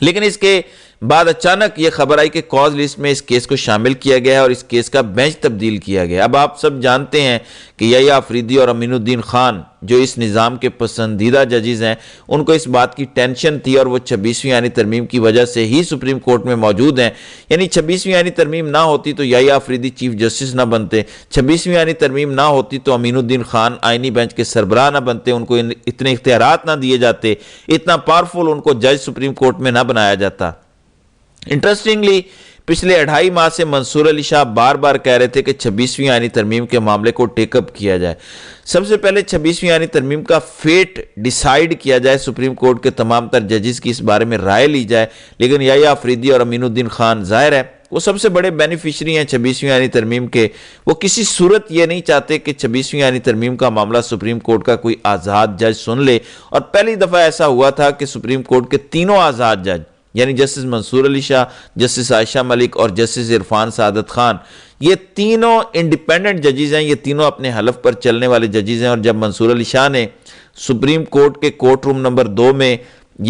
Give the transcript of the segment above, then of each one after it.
لیکن اس کے بعد اچانک یہ خبر آئی کہ کاز لسٹ میں اس کیس کو شامل کیا گیا ہے اور اس کیس کا بینچ تبدیل کیا گیا۔ اب آپ سب جانتے ہیں کہ یحییٰ آفریدی اور امین الدین خان جو اس نظام کے پسندیدہ ججز ہیں، ان کو اس بات کی ٹینشن تھی اور وہ 26ویں آئینی ترمیم کی وجہ سے ہی سپریم کورٹ میں موجود ہیں۔ یعنی 26ویں آئینی ترمیم نہ ہوتی تو یحییٰ آفریدی چیف جسٹس نہ بنتے، 26ویں آئینی ترمیم نہ ہوتی تو امین الدین خان آئینی بینچ کے سربراہ نہ بنتے، ان کو اتنے اختیارات نہ دیے جاتے، اتنا پاورفل ان کو جج سپریم کورٹ میں نہ بنایا جاتا۔ انٹرسٹنگلی پچھلے 2.5 ماہ سے منصور علی شاہ بار بار کہہ رہے تھے کہ 26ویں آئینی ترمیم کے معاملے کو ٹیک اپ کیا جائے، سب سے پہلے 26ویں آئینی ترمیم کا فیٹ ڈیسائیڈ کیا جائے، سپریم کورٹ کے تمام تر ججز کی اس بارے میں رائے لی جائے۔ لیکن یحییٰ آفریدی اور امین الدین خان ظاہر ہے وہ سب سے بڑے بینیفیشری ہیں 26ویں آئینی ترمیم کے، وہ کسی صورت یہ نہیں چاہتے کہ 26ویں آئینی ترمیم کا معاملہ سپریم کورٹ کا کوئی آزاد جج سن لے، اور پہلی دفعہ ایسا ہوا تھا کہ سپریم کورٹ کے تینوں آزاد جج یعنی جسٹس منصور علی شاہ، جسٹس عائشہ ملک اور جسٹس عرفان سعادت خان، یہ تینوں انڈیپینڈنٹ ججز ہیں، یہ تینوں اپنے حلف پر چلنے والے ججز ہیں۔ اور جب منصور علی شاہ نے سپریم کورٹ کے کورٹ روم نمبر 2 میں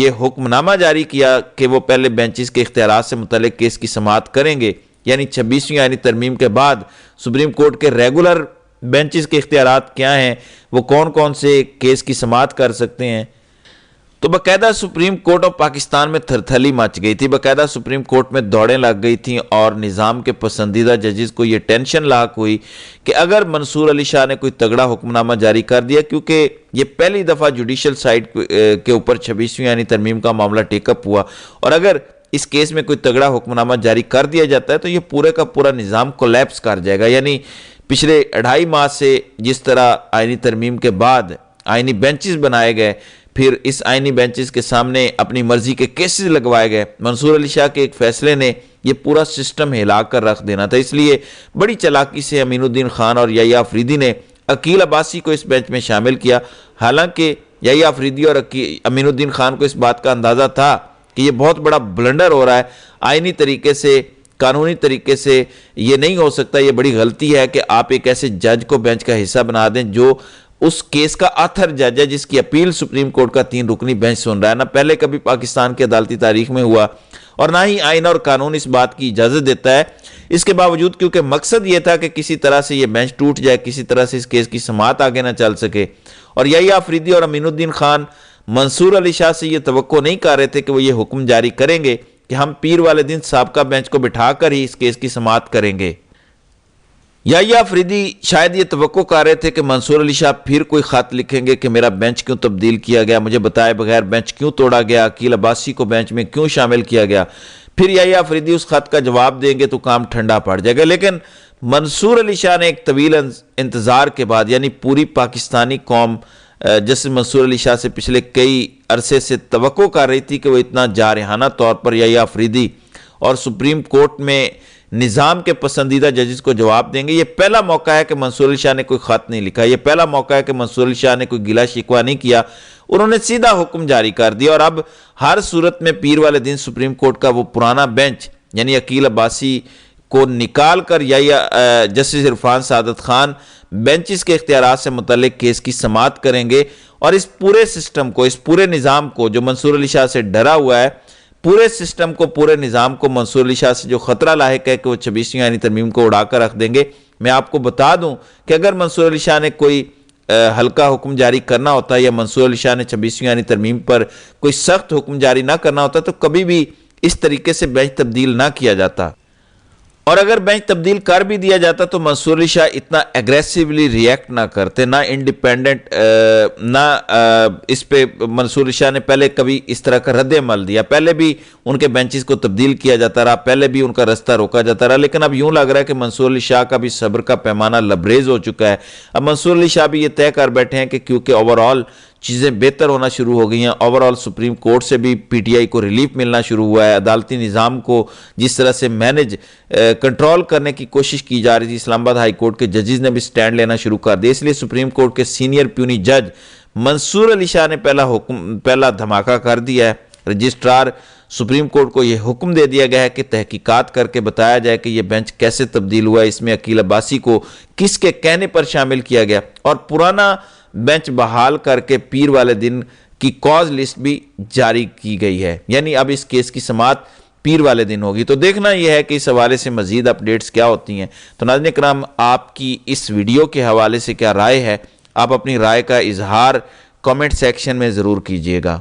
یہ حکم نامہ جاری کیا کہ وہ پہلے بینچز کے اختیارات سے متعلق کیس کی سماعت کریں گے، یعنی 26ویں آئینی ترمیم کے بعد سپریم کورٹ کے ریگولر بینچز کے اختیارات کیا ہیں، وہ کون کون سے کیس کی سماعت کر سکتے ہیں، تو باقاعدہ سپریم کورٹ آف پاکستان میں تھرتھلی مچ گئی تھی، باقاعدہ سپریم کورٹ میں دوڑیں لگ گئی تھیں، اور نظام کے پسندیدہ ججز کو یہ ٹینشن لاحق ہوئی کہ اگر منصور علی شاہ نے کوئی تگڑا حکم نامہ جاری کر دیا، کیونکہ یہ پہلی دفعہ جوڈیشل سائٹ کے اوپر 26ویں آئینی ترمیم کا معاملہ ٹیک اپ ہوا، اور اگر اس کیس میں کوئی تگڑا حکم نامہ جاری کر دیا جاتا ہے تو یہ پورے کا پورا نظام کولیپس کر جائے گا۔ یعنی پچھلے 2.5 ماہ سے جس طرح آئینی ترمیم کے بعد آئینی بینچز بنائے گئے، پھر اس آئینی بینچز کے سامنے اپنی مرضی کے کیسز لگوائے گئے، منصور علی شاہ کے ایک فیصلے نے یہ پورا سسٹم ہلا کر رکھ دینا تھا۔ اس لیے بڑی چلاکی سے امین الدین خان اور یحییٰ آفریدی نے عقیل عباسی کو اس بینچ میں شامل کیا، حالانکہ یحییٰ آفریدی اور امین الدین خان کو اس بات کا اندازہ تھا کہ یہ بہت بڑا بلنڈر ہو رہا ہے، آئینی طریقے سے، قانونی طریقے سے یہ نہیں ہو سکتا، یہ بڑی غلطی ہے کہ آپ ایک ایسے جج کو بینچ کا حصہ بنا دیں جو اس کیس کا آتھر جج ہے، جس کی اپیل سپریم کورٹ کا 3 رکنی بینچ سن رہا ہے۔ نہ پہلے کبھی پاکستان کی عدالتی تاریخ میں ہوا، اور نہ ہی آئین اور قانون اس بات کی اجازت دیتا ہے۔ اس کے باوجود کیونکہ مقصد یہ تھا کہ کسی طرح سے یہ بینچ ٹوٹ جائے، کسی طرح سے اس کیس کی سماعت آگے نہ چل سکے، اور یحییٰ آفریدی اور امین الدین خان منصور علی شاہ سے یہ توقع نہیں کر رہے تھے کہ وہ یہ حکم جاری کریں گے کہ ہم پیر والے دن سابقہ بینچ کو بٹھا کر ہی اس کیس کی سماعت کریں گے۔ یحییٰ آفریدی شاید یہ توقع کر رہے تھے کہ منصور علی شاہ پھر کوئی خط لکھیں گے کہ میرا بینچ کیوں تبدیل کیا گیا، مجھے بتائے بغیر بینچ کیوں توڑا گیا، عقیل عباسی کو بینچ میں کیوں شامل کیا گیا، پھر یحییٰ آفریدی اس خط کا جواب دیں گے تو کام ٹھنڈا پڑ جائے گا۔ لیکن منصور علی شاہ نے ایک طویل انتظار کے بعد، یعنی پوری پاکستانی قوم جسٹس منصور علی شاہ سے پچھلے کئی عرصے سے توقع کر رہی تھی کہ وہ اتنا جارحانہ طور پر یحییٰ آفریدی اور سپریم کورٹ میں نظام کے پسندیدہ ججز کو جواب دیں گے۔ یہ پہلا موقع ہے کہ منصور علی شاہ نے کوئی خط نہیں لکھا، یہ پہلا موقع ہے کہ منصور علی شاہ نے کوئی گلہ شکوہ نہیں کیا، انہوں نے سیدھا حکم جاری کر دیا، اور اب ہر صورت میں پیر والے دن سپریم کورٹ کا وہ پرانا بینچ یعنی عقیل عباسی کو نکال کر جسٹس عرفان سعادت خان بینچز کے اختیارات سے متعلق کیس کی سماعت کریں گے، اور اس پورے سسٹم کو، اس پورے نظام کو جو منصور علی شاہ سے ڈرا ہوا ہے، پورے سسٹم کو، پورے نظام کو منصور علی شاہ سے جو خطرہ لاحق ہے کہ وہ 26ویں آئینی ترمیم کو اڑا کر رکھ دیں گے۔ میں آپ کو بتا دوں کہ اگر منصور علی شاہ نے کوئی ہلکا حکم جاری کرنا ہوتا ہے، یا منصور علی شاہ نے 26ویں آئینی ترمیم پر کوئی سخت حکم جاری نہ کرنا ہوتا، تو کبھی بھی اس طریقے سے بینچ تبدیل نہ کیا جاتا، اور اگر بینچ تبدیل کر بھی دیا جاتا تو منصور علی شاہ اتنا ایگریسیولی ریئیکٹ نہ کرتے، نہ انڈیپینڈنٹ، نہ اس پہ منصور علی شاہ نے پہلے کبھی اس طرح کا رد عمل دیا، پہلے بھی ان کے بینچز کو تبدیل کیا جاتا رہا، پہلے بھی ان کا رستہ روکا جاتا رہا، لیکن اب یوں لگ رہا ہے کہ منصور علی شاہ کا بھی صبر کا پیمانہ لبریز ہو چکا ہے۔ اب منصور علی شاہ بھی یہ طے کر بیٹھے ہیں کہ کیونکہ اوورآل چیزیں بہتر ہونا شروع ہو گئی ہیں، اوورآل سپریم کورٹ سے بھی پی ٹی آئی کو ریلیف ملنا شروع ہوا ہے، عدالتی نظام کو جس طرح سے کنٹرول کرنے کی کوشش کی جا رہی تھی، اسلام آباد ہائی کورٹ کے ججز نے بھی سٹینڈ لینا شروع کر دیا، اس لیے سپریم کورٹ کے سینئر پیونی جج منصور علی شاہ نے پہلا دھماکہ کر دیا ہے۔ رجسٹرار سپریم کورٹ کو یہ حکم دے دیا گیا ہے کہ تحقیقات کر کے بتایا جائے کہ یہ بینچ کیسے تبدیل ہوا ہے، اس میں عقیل عباسی کو کس کے کہنے پر شامل کیا گیا، اور پرانا بینچ بحال کر کے پیر والے دن کی کاز لسٹ بھی جاری کی گئی ہے، یعنی اب اس کیس کی سماعت پیر والے دن ہوگی۔ تو دیکھنا یہ ہے کہ اس حوالے سے مزید اپڈیٹس کیا ہوتی ہیں۔ تو ناظرین کرام، آپ کی اس ویڈیو کے حوالے سے کیا رائے ہے؟ آپ اپنی رائے کا اظہار کامنٹ سیکشن میں ضرور کیجیے گا۔